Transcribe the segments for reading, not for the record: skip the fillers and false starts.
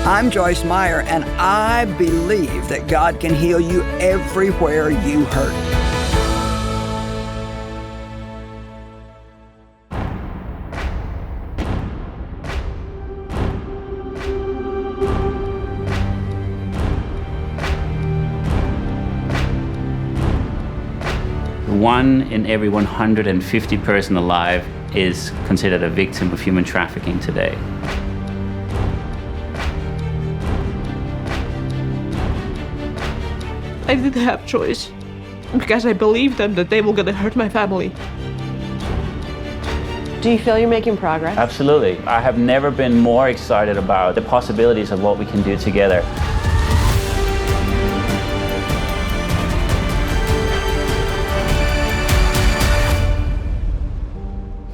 I'm Joyce Meyer, and I believe that God can heal you everywhere you hurt. One in every 150 person alive is considered a victim of human trafficking today. I didn't have choice because I believed them that they were going to hurt my family. Do you feel you're making progress? Absolutely. I have never been more excited about the possibilities of what we can do together.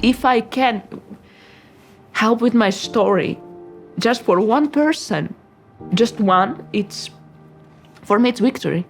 If I can help with my story, just for one person, just one, for me, it's victory.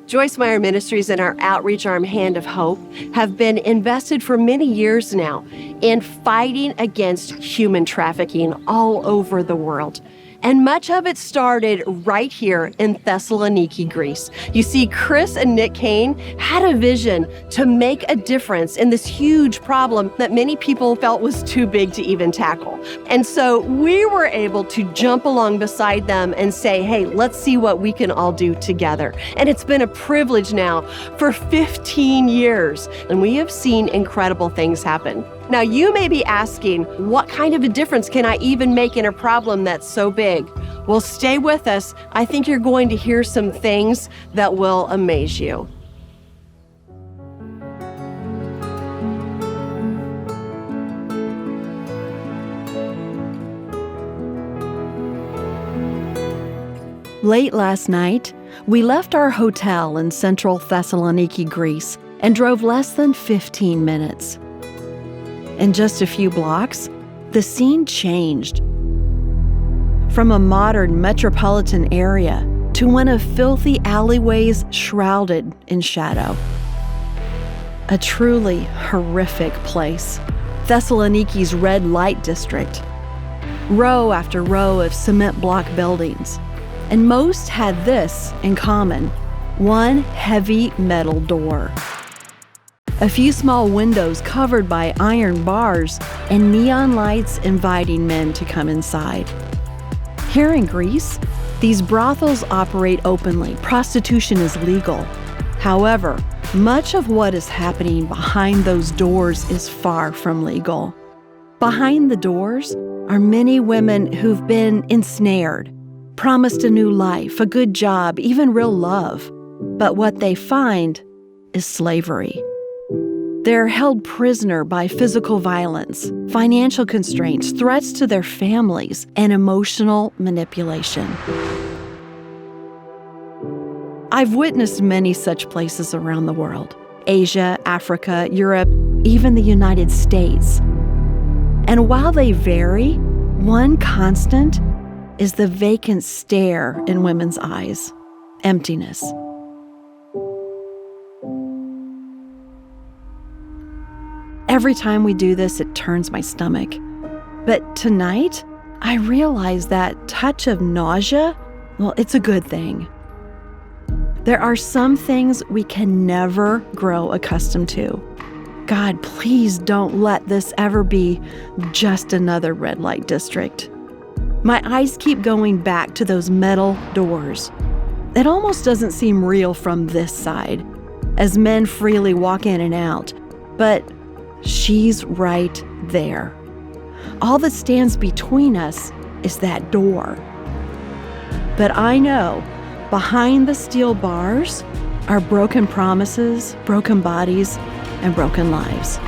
Joyce Meyer Ministries and our outreach arm, Hand of Hope, have been invested for many years now in fighting against human trafficking all over the world. And much of it started right here in Thessaloniki, Greece. You see, Chris and Nick Kane had a vision to make a difference in this huge problem that many people felt was too big to even tackle. And so we were able to jump along beside them and say, hey, let's see what we can all do together. And it's been a privilege now for 15 years, and we have seen incredible things happen. Now, you may be asking, what kind of a difference can I even make in a problem that's so big? Well, stay with us. I think you're going to hear some things that will amaze you. Late last night, we left our hotel in central Thessaloniki, Greece, and drove less than 15 minutes. In just a few blocks, the scene changed. From a modern metropolitan area to one of filthy alleyways shrouded in shadow. A truly horrific place, Thessaloniki's red light district. Row after row of cement block buildings. And most had this in common: one heavy metal door. A few small windows covered by iron bars and neon lights inviting men to come inside. Here in Greece, these brothels operate openly. Prostitution is legal. However, much of what is happening behind those doors is far from legal. Behind the doors are many women who've been ensnared, promised a new life, a good job, even real love. But what they find is slavery. They're held prisoner by physical violence, financial constraints, threats to their families, and emotional manipulation. I've witnessed many such places around the world: Asia, Africa, Europe, even the United States. And while they vary, one constant is the vacant stare in women's eyes: emptiness. Every time we do this, it turns my stomach. But tonight, I realize that touch of nausea, well, it's a good thing. There are some things we can never grow accustomed to. God, please don't let this ever be just another red light district. My eyes keep going back to those metal doors. It almost doesn't seem real from this side, as men freely walk in and out. But she's right there. All that stands between us is that door. But I know behind the steel bars are broken promises, broken bodies, and broken lives.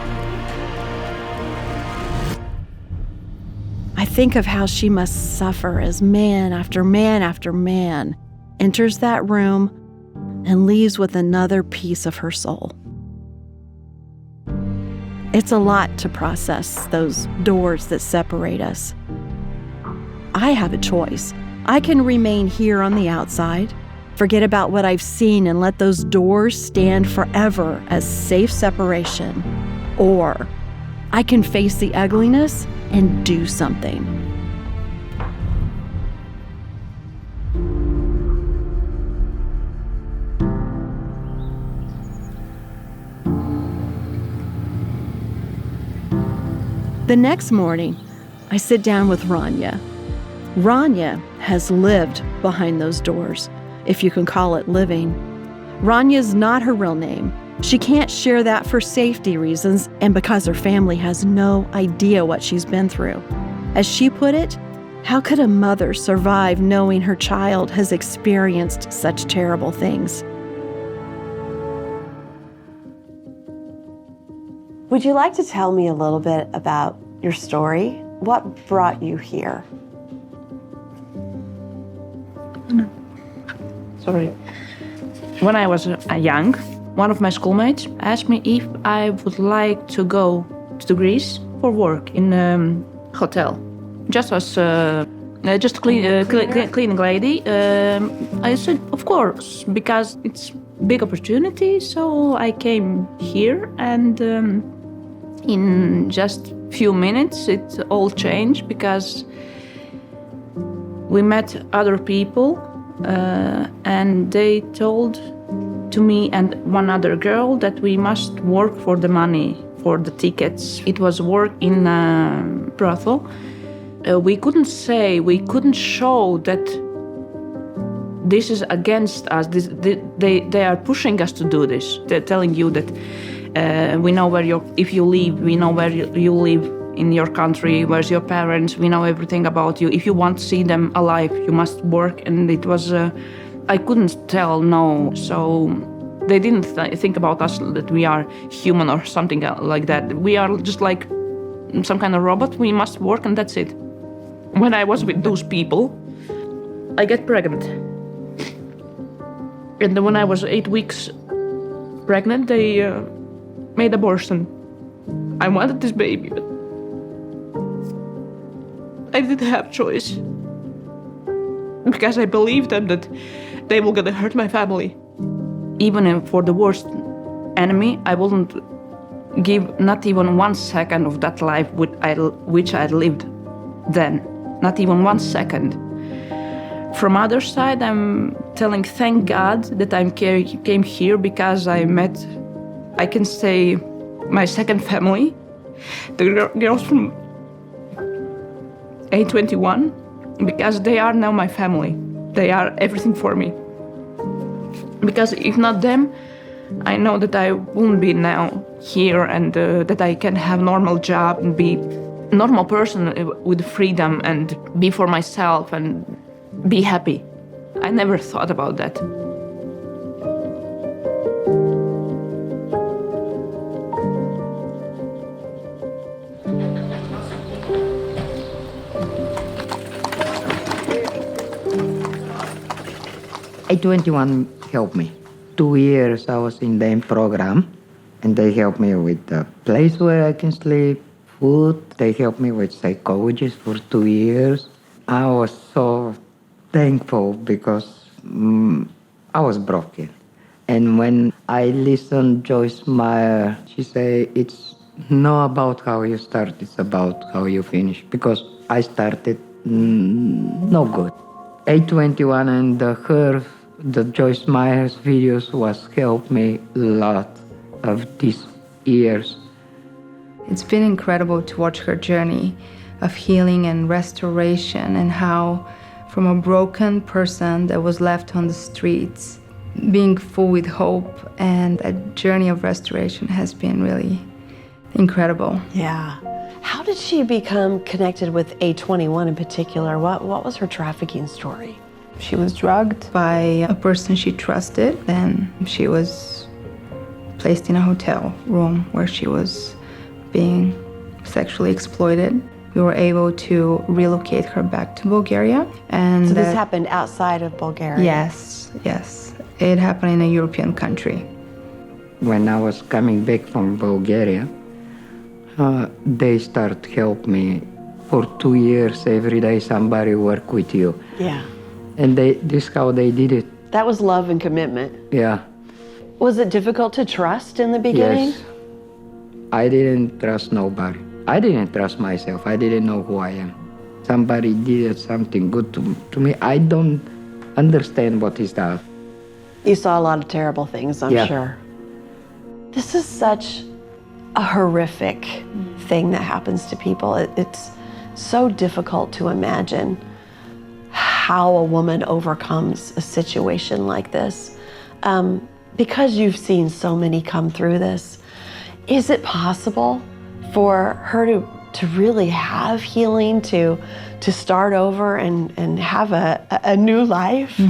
I think of how she must suffer as man after man after man enters that room and leaves with another piece of her soul. It's a lot to process, those doors that separate us. I have a choice. I can remain here on the outside, forget about what I've seen, and let those doors stand forever as safe separation. Or I can face the ugliness and do something. The next morning, I sit down with Rania. Rania has lived behind those doors, if you can call it living. Rania's not her real name. She can't share that for safety reasons and because her family has no idea what she's been through. As she put it, how could a mother survive knowing her child has experienced such terrible things? Would you like to tell me a little bit about your story? What brought you here? Sorry. When I was young, one of my schoolmates asked me if I would like to go to Greece for work in a hotel, just as cleaning lady. I said, of course, because it's big opportunity. So I came here, and in just few minutes, it all changed because we met other people, and they told to me and one other girl that we must work for the money, for the tickets. It was work in a brothel. We couldn't show that this is against us. They are pushing us to do this. They're telling you that we know if you leave, we know where you live in your country, where's your parents, we know everything about you. If you want to see them alive, you must work. And it was, I couldn't tell no. So they didn't think about us that we are human or something like that. We are just like some kind of robot. We must work and that's it. When I was with those people, I get pregnant. And then when I was 8 weeks pregnant, they made abortion. I wanted this baby, but I didn't have choice. Because I believed them that they were gonna hurt my family. Even for the worst enemy, I wouldn't give not even 1 second of that life which I lived then. Not even 1 second. From other side, I'm telling thank God that I came here because I met, I can say, my second family. The girls from A21, because they are now my family. They are everything for me. Because if not them, I know that I wouldn't be now here, and that I can have normal job and be normal person with freedom and be for myself and be happy. I never thought about that. A21 helped me. 2 years I was in the program, and they helped me with the place where I can sleep, food. They helped me with psychologist for 2 years. I was so thankful because I was broken. And when I listened Joyce Meyer, she said, it's not about how you start, it's about how you finish. Because I started no good. A21 and the Joyce Meyer's videos was helped me a lot of these years. It's been incredible to watch her journey of healing and restoration, and how from a broken person that was left on the streets, being full with hope, and that journey of restoration has been really incredible. Yeah. How did she become connected with A21 in particular? What was her trafficking story? She was drugged by a person she trusted, and she was placed in a hotel room where she was being sexually exploited. We were able to relocate her back to Bulgaria. And so this happened outside of Bulgaria? Yes, yes. It happened in a European country. When I was coming back from Bulgaria, they started help me. For 2 years, every day somebody work with you. Yeah. And this how they did it. That was love and commitment. Yeah. Was it difficult to trust in the beginning? Yes. I didn't trust nobody. I didn't trust myself. I didn't know who I am. Somebody did something good to me. I don't understand what is that. You saw a lot of terrible things, I'm Yeah. sure. This is such a horrific thing that happens to people. It's so difficult to imagine how a woman overcomes a situation like this. Because you've seen so many come through this, is it possible for her to really have healing, to start over and have a new life?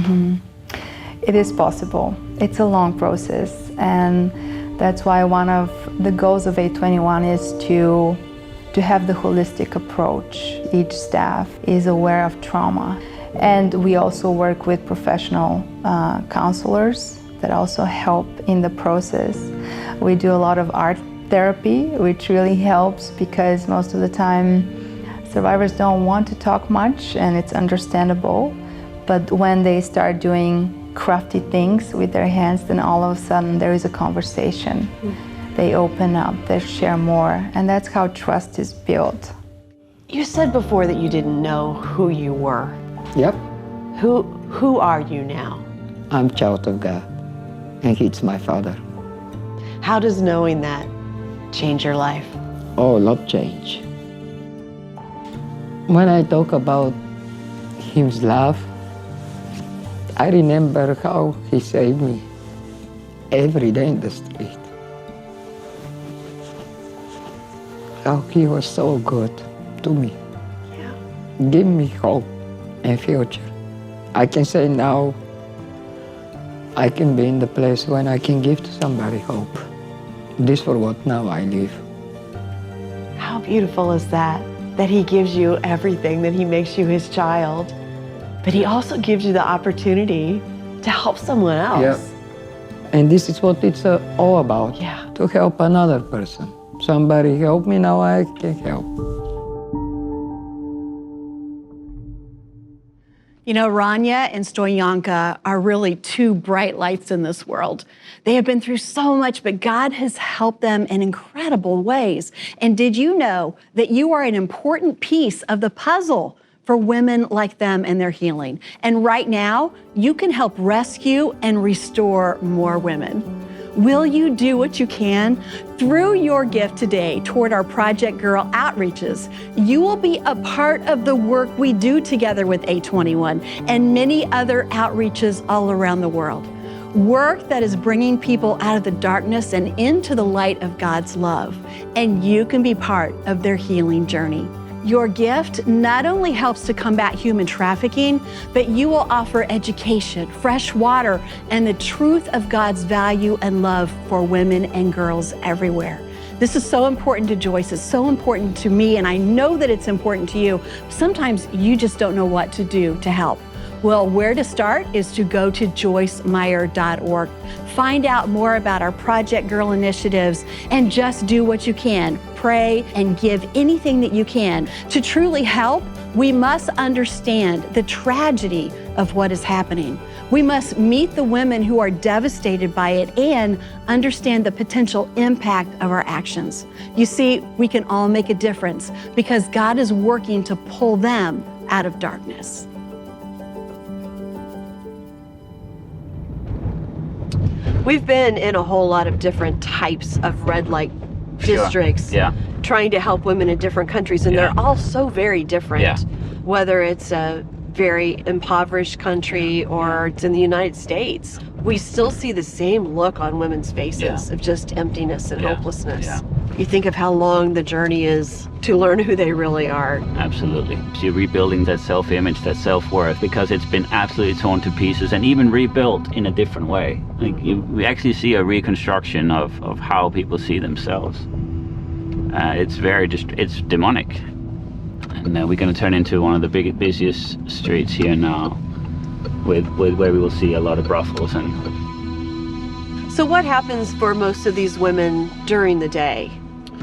It is possible. It's a long process, and that's why one of the goals of 821 is to have the holistic approach. Each staff is aware of trauma, and we also work with professional counselors that also help in the process. We do a lot of art therapy, which really helps because most of the time survivors don't want to talk much, and it's understandable. But when they start doing crafty things with their hands, then all of a sudden there is a conversation. They open up, they share more, and that's how trust is built. You said before that you didn't know who you were. Yep, Who are you now? I'm child of God, and He's my Father. How does knowing that change your life? Oh, a lot change. When I talk about His love, I remember how He saved me every day in the street. How He was so good to me. Yeah. Give me hope and future. I can say now, I can be in the place when I can give to somebody hope. This for what now I live. How beautiful is that? That He gives you everything, that He makes you His child, but He also gives you the opportunity to help someone else. Yeah. And this is what it's all about. Yeah. To help another person. Somebody help me, now I can help. You know, Rania and Stoyanka are really two bright lights in this world. They have been through so much, but God has helped them in incredible ways. And did you know that you are an important piece of the puzzle for women like them and their healing? And right now, you can help rescue and restore more women. Will you do what you can? Through your gift today toward our Project Girl outreaches, you will be a part of the work we do together with 821 and many other outreaches all around the world. Work that is bringing people out of the darkness and into the light of God's love. And you can be part of their healing journey. Your gift not only helps to combat human trafficking, but you will offer education, fresh water, and the truth of God's value and love for women and girls everywhere. This is so important to Joyce, it's so important to me, and I know that it's important to you. Sometimes you just don't know what to do to help. Well, where to start is to go to joycemeyer.org. Find out more about our Project Girl initiatives and just do what you can. Pray and give anything that you can. To truly help, we must understand the tragedy of what is happening. We must meet the women who are devastated by it and understand the potential impact of our actions. You see, we can all make a difference because God is working to pull them out of darkness. We've been in a whole lot of different types of red light districts, trying to help women in different countries, and they're all so very different. Whether it's a very impoverished country or it's in the United States, we still see the same look on women's faces of just emptiness and hopelessness. You think of how long the journey is to learn who they really are. Absolutely. So you're rebuilding that self-image, that self-worth, because it's been absolutely torn to pieces and even rebuilt in a different way. Like we actually see a reconstruction of how people see themselves. It's demonic. And we're going to turn into one of the busiest streets here now, with where we will see a lot of brothels. And so what happens for most of these women during the day?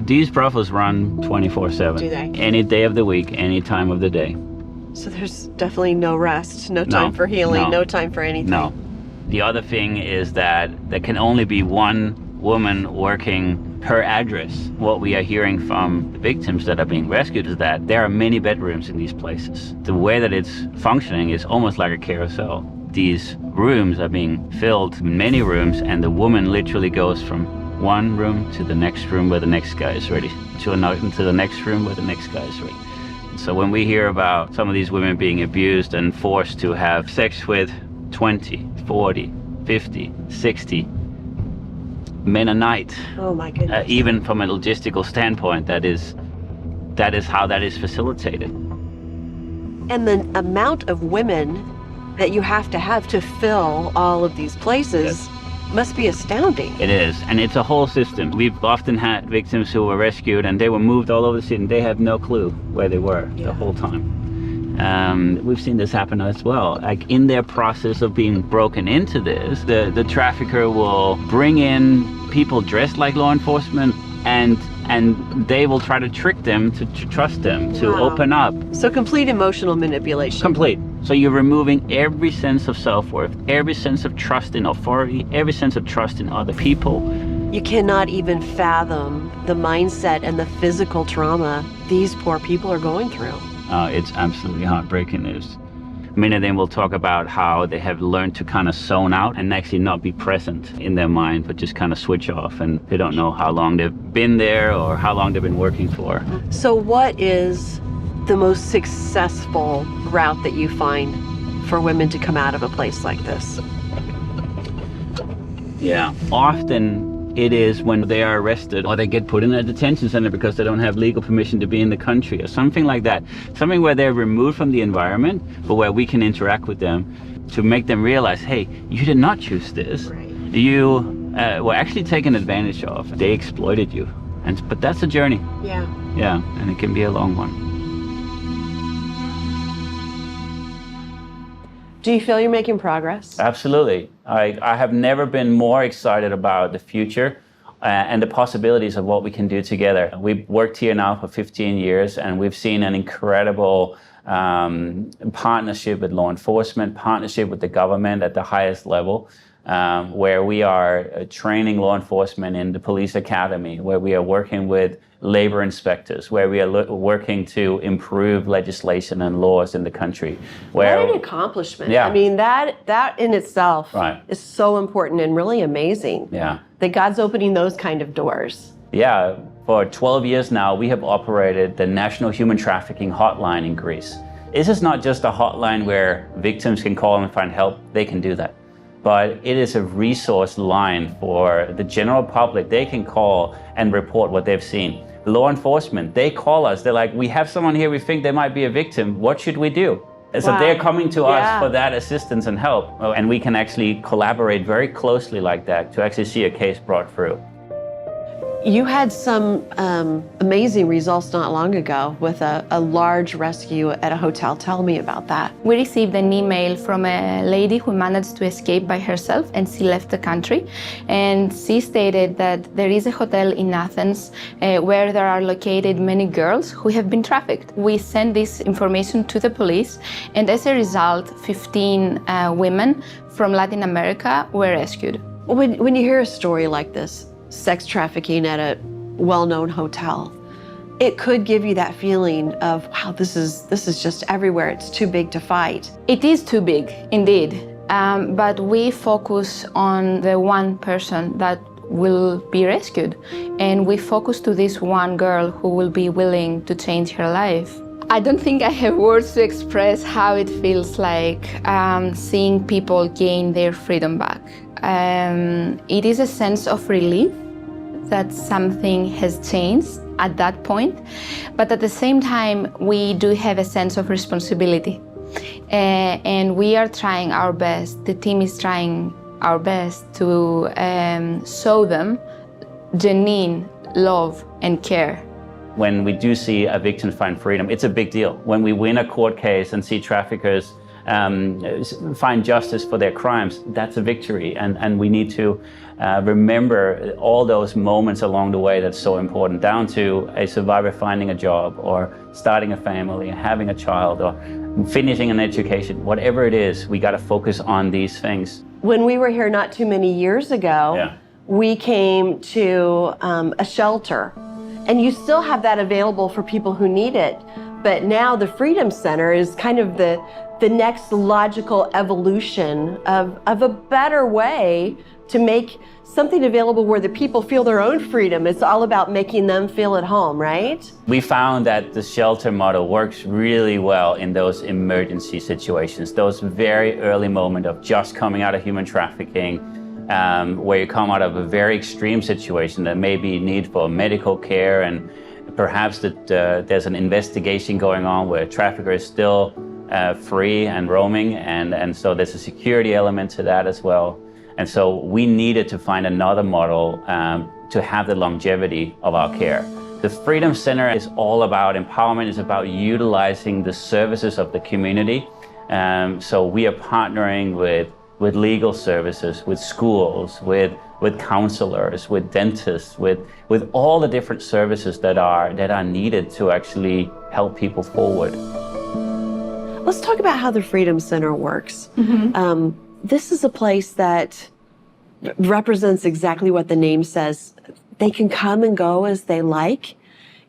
These brothels run 24/7. Do they? Any day of the week, any time of the day. So there's definitely no rest, no time for healing, no time for anything. No. The other thing is that there can only be one woman working per address. What we are hearing from the victims that are being rescued is that there are many bedrooms in these places. The way that it's functioning is almost like a carousel. These rooms are being filled, many rooms, and the woman literally goes from one room to the next room where the next guy is ready, to the next room where the next guy is ready. So when we hear about some of these women being abused and forced to have sex with 20, 40, 50, 60 men a night. Oh my goodness. Even from a logistical standpoint, that is how that is facilitated. And the amount of women that you have to fill all of these places must be astounding. It is, and it's a whole system. We've often had victims who were rescued and they were moved all over the city and they have no clue where they were the whole time. We've seen this happen as well. Like in their process of being broken into this, the trafficker will bring in people dressed like law enforcement and they will try to trick them to trust them, to open up. So complete emotional manipulation. Complete. So you're removing every sense of self-worth, every sense of trust in authority, every sense of trust in other people. You cannot even fathom the mindset and the physical trauma these poor people are going through. It's absolutely heartbreaking news. Many of them will talk about how they have learned to kind of zone out and actually not be present in their mind, but just kind of switch off, and they don't know how long they've been there or how long they've been working for. So what is the most successful route that you find for women to come out of a place like this? Yeah, often it is when they are arrested or they get put in a detention center because they don't have legal permission to be in the country or something like that. Something where they're removed from the environment, but where we can interact with them to make them realize, hey, you did not choose this. Right. You were actually taken advantage of. They exploited you. But that's a journey. Yeah. Yeah, and it can be a long one. Do you feel you're making progress? Absolutely. I have never been more excited about the future and the possibilities of what we can do together. We've worked here now for 15 years and we've seen an incredible partnership with law enforcement, partnership with the government at the highest level, where we are training law enforcement in the police academy, where we are working with labor inspectors, where we are working to improve legislation and laws in the country. What an accomplishment. Yeah. I mean, that in itself Right. is so important and really amazing. Yeah. That God's opening those kind of doors. Yeah, for 12 years now, we have operated the National Human Trafficking Hotline in Greece. This is not just a hotline where victims can call and find help. They can do that. But it is a resource line for the general public. They can call and report what they've seen. Law enforcement, they call us. They're like, we have someone here, we think they might be a victim. What should we do? And so they're coming to us for that assistance and help. And we can actually collaborate very closely like that to actually see a case brought through. You had some amazing results not long ago with a large rescue at a hotel. Tell me about that. We received an email from a lady who managed to escape by herself and she left the country. And she stated that there is a hotel in Athens where there are located many girls who have been trafficked. We sent this information to the police, and as a result, 15 women from Latin America were rescued. When you hear a story like this, sex trafficking at a well-known hotel, it could give you that feeling of, wow, this is just everywhere. It's too big to fight. It is too big, indeed. But we focus on the one person that will be rescued. And we focus to this one girl who will be willing to change her life. I don't think I have words to express how it feels like seeing people gain their freedom back. It is a sense of relief that something has changed at that point, but at the same time, we do have a sense of responsibility. And we are trying our best, the team is trying our best to show them genuine love and care. When we do see a victim find freedom, it's a big deal. When we win a court case and see traffickers find justice for their crimes, that's a victory. And we need to remember all those moments along the way that's so important, down to a survivor finding a job or starting a family, having a child, or finishing an education. Whatever it is, we got to focus on these things. When we were here not too many years ago, we came to a shelter. And you still have that available for people who need it. But now the Freedom Center is kind of the next logical evolution of a better way to make something available where the people feel their own freedom. It's all about making them feel at home, right? We found that the shelter model works really well in those emergency situations, those very early moments of just coming out of human trafficking, where you come out of a very extreme situation that may be need for medical care, and perhaps that there's an investigation going on where a trafficker is still free and roaming, and so there's a security element to that as well. And so we needed to find another model to have the longevity of our care. The Freedom Center is all about empowerment. It's about utilizing the services of the community. So we are partnering with legal services, with schools, with counselors, with dentists, with all the different services that are needed to actually help people forward. Let's talk about how the Freedom Center works. This is a place that represents exactly what the name says. They can come and go as they like,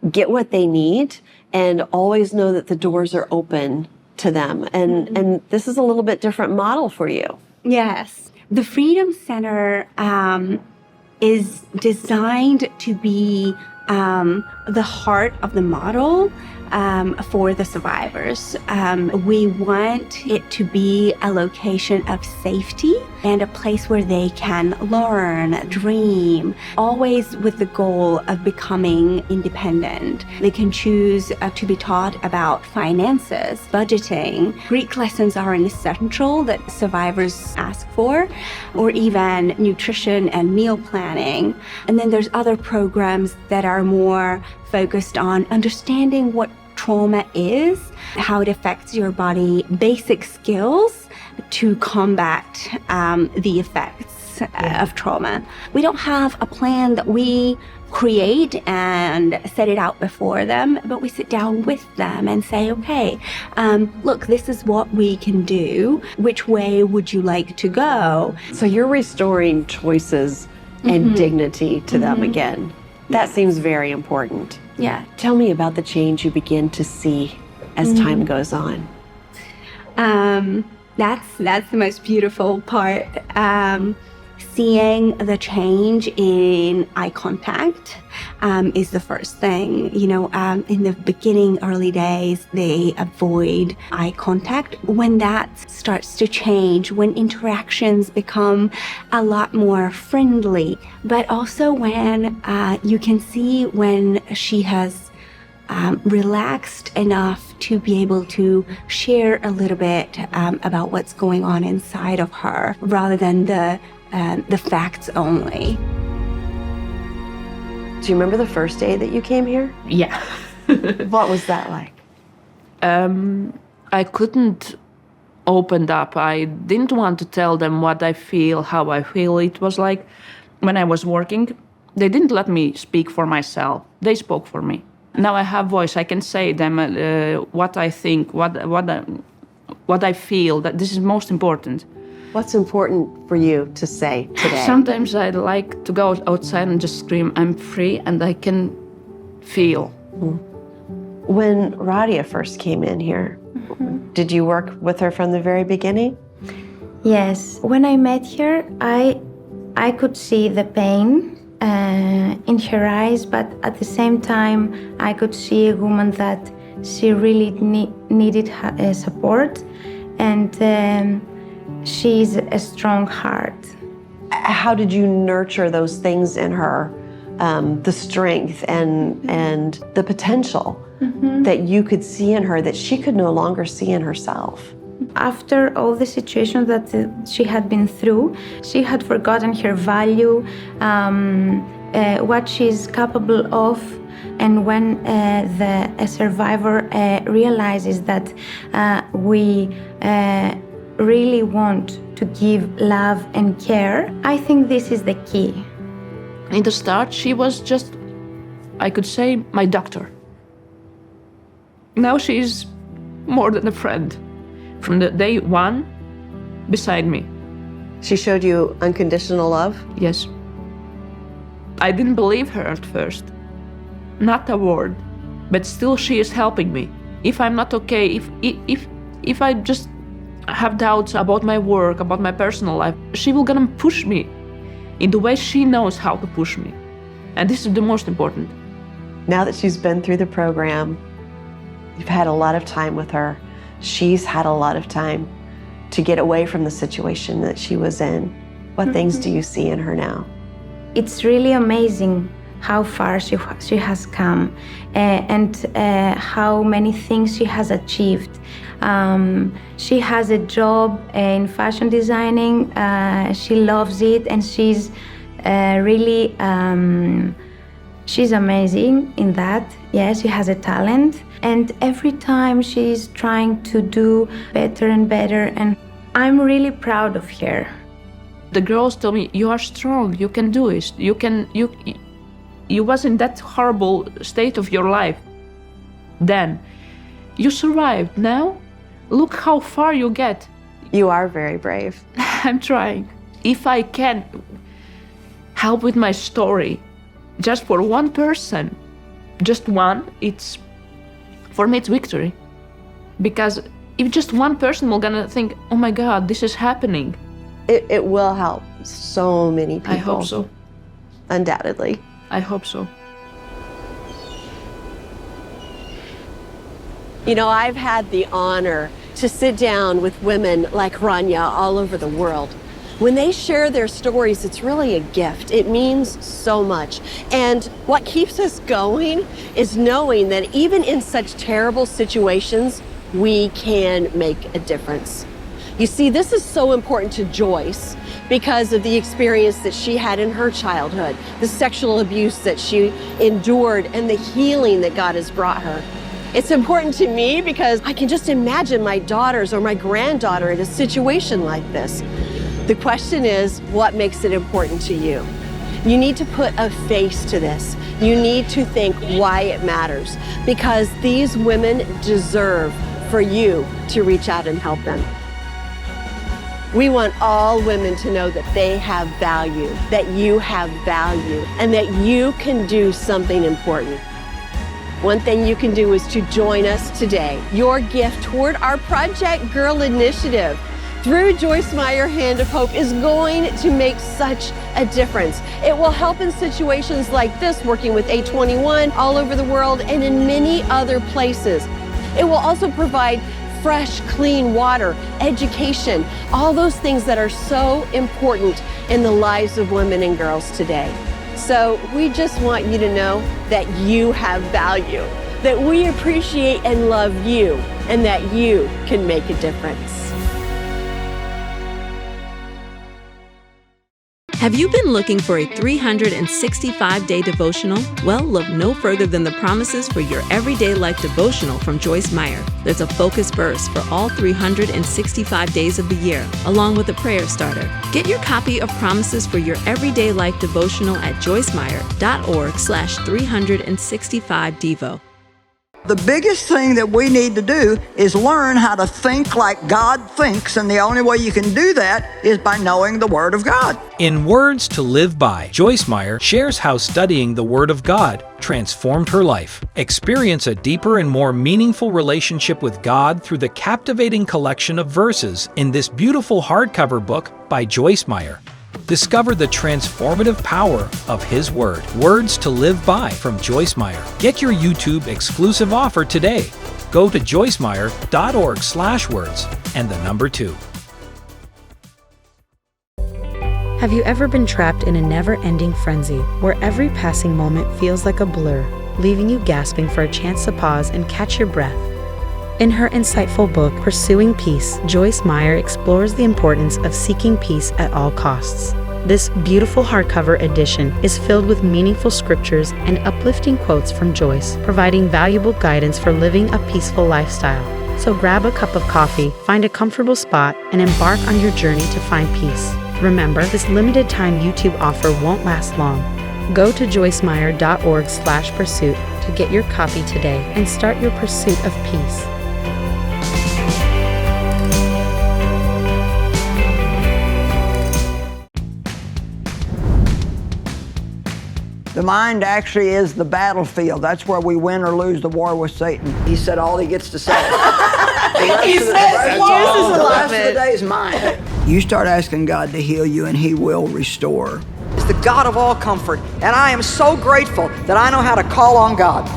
get what they need, and always know that the doors are open to them. And this is a little bit different model for you. Yes. The Freedom Center is designed to be the heart of the model for the survivors. We want it to be a location of safety and a place where they can learn, dream, always with the goal of becoming independent. They can choose to be taught about finances, budgeting. Greek lessons are an essential that survivors ask for, or even nutrition and meal planning. And then there's other programs that are more focused on understanding what trauma is, how it affects your body, basic skills to combat the effects of trauma. We don't have a plan that we create and set it out before them, but we sit down with them and say, okay, look, this is what we can do. Which way would you like to go? So you're restoring choices and dignity to them again. That seems very important. Yeah. Tell me about the change you begin to see as time goes on. That's the most beautiful part. Seeing the change in eye contact is the first thing. You know, in the beginning, early days, they avoid eye contact. When that starts to change, when interactions become a lot more friendly, but also when you can see when she has relaxed enough to be able to share a little bit about what's going on inside of her, rather than the facts only. Do you remember the first day that you came here? Yeah. What was that like? I couldn't open up. I didn't want to tell them what I feel, how I feel. It was like when I was working, they didn't let me speak for myself. They spoke for me. Now I have voice. I can say them what I think, what I feel. That this is most important. What's important for you to say today? Sometimes I like to go outside and just scream, I'm free, and I can feel. When Radia first came in here, did you work with her from the very beginning? Yes. When I met her, I could see the pain in her eyes, but at the same time, I could see a woman that she really needed support, and she's a strong heart. How did you nurture those things in her, the strength and the potential that you could see in her that she could no longer see in herself? After all the situations that she had been through, she had forgotten her value, what she's capable of. And when a survivor realizes that we really want to give love and care, I think this is the key. In the start, she was just, I could say, my doctor. Now she's more than a friend. From the day one, beside me. She showed you unconditional love? Yes. I didn't believe her at first. Not a word. But still she is helping me. If I'm not okay, if I just have doubts about my work, about my personal life, she will gonna push me in the way she knows how to push me. And this is the most important. Now that she's been through the program, you've had a lot of time with her. She's had a lot of time to get away from the situation that she was in. What things do you see in her now? It's really amazing how far she has come and how many things she has achieved. She has a job in fashion designing. She loves it, and she's really she's amazing in that. Yes, she has a talent, and every time she's trying to do better and better, and I'm really proud of her. The girls tell me, you are strong, you can do it, you was in that horrible state of your life. Then you survived. Now look how far you get. You are very brave. I'm trying. If I can help with my story, just for one person, just one, for me it's victory. Because if just one person will gonna think, oh my God, this is happening. It will help so many people. I hope so. Undoubtedly. I hope so. You know, I've had the honor to sit down with women like Rania all over the world. When they share their stories, it's really a gift. It means so much. And what keeps us going is knowing that even in such terrible situations, we can make a difference. You see, this is so important to Joyce because of the experience that she had in her childhood, the sexual abuse that she endured, and the healing that God has brought her. It's important to me because I can just imagine my daughters or my granddaughter in a situation like this. The question is, what makes it important to you? You need to put a face to this. You need to think why it matters, because these women deserve for you to reach out and help them. We want all women to know that they have value, that you have value, and that you can do something important. One thing you can do is to join us today. Your gift toward our Project Girl initiative through Joyce Meyer Hand of Hope is going to make such a difference. It will help in situations like this, working with A21 all over the world and in many other places. It will also provide fresh, clean water, education, all those things that are so important in the lives of women and girls today. So we just want you to know that you have value, that we appreciate and love you, and that you can make a difference. Have you been looking for a 365-day devotional? Well, look no further than the Promises for Your Everyday Life devotional from Joyce Meyer. There's a focus verse for all 365 days of the year, along with a prayer starter. Get your copy of Promises for Your Everyday Life devotional at joycemeyer.org/365devo. The biggest thing that we need to do is learn how to think like God thinks, and the only way you can do that is by knowing the Word of God. In Words to Live By, Joyce Meyer shares how studying the Word of God transformed her life. Experience a deeper and more meaningful relationship with God through the captivating collection of verses in this beautiful hardcover book by Joyce Meyer. Discover the transformative power of His Word. Words to Live By from Joyce Meyer. Get your YouTube exclusive offer today. Go to joycemeyer.org/words and the number 2. Have you ever been trapped in a never-ending frenzy where every passing moment feels like a blur, leaving you gasping for a chance to pause and catch your breath? In her insightful book, Pursuing Peace, Joyce Meyer explores the importance of seeking peace at all costs. This beautiful hardcover edition is filled with meaningful scriptures and uplifting quotes from Joyce, providing valuable guidance for living a peaceful lifestyle. So grab a cup of coffee, find a comfortable spot, and embark on your journey to find peace. Remember, this limited-time YouTube offer won't last long. Go to joycemeyer.org/pursuit to get your copy today and start your pursuit of peace. The mind actually is the battlefield. That's where we win or lose the war with Satan. He said all he gets to say. He says the rest of the day is mine. You start asking God to heal you and He will restore. Is the God of all comfort, and I am so grateful that I know how to call on God.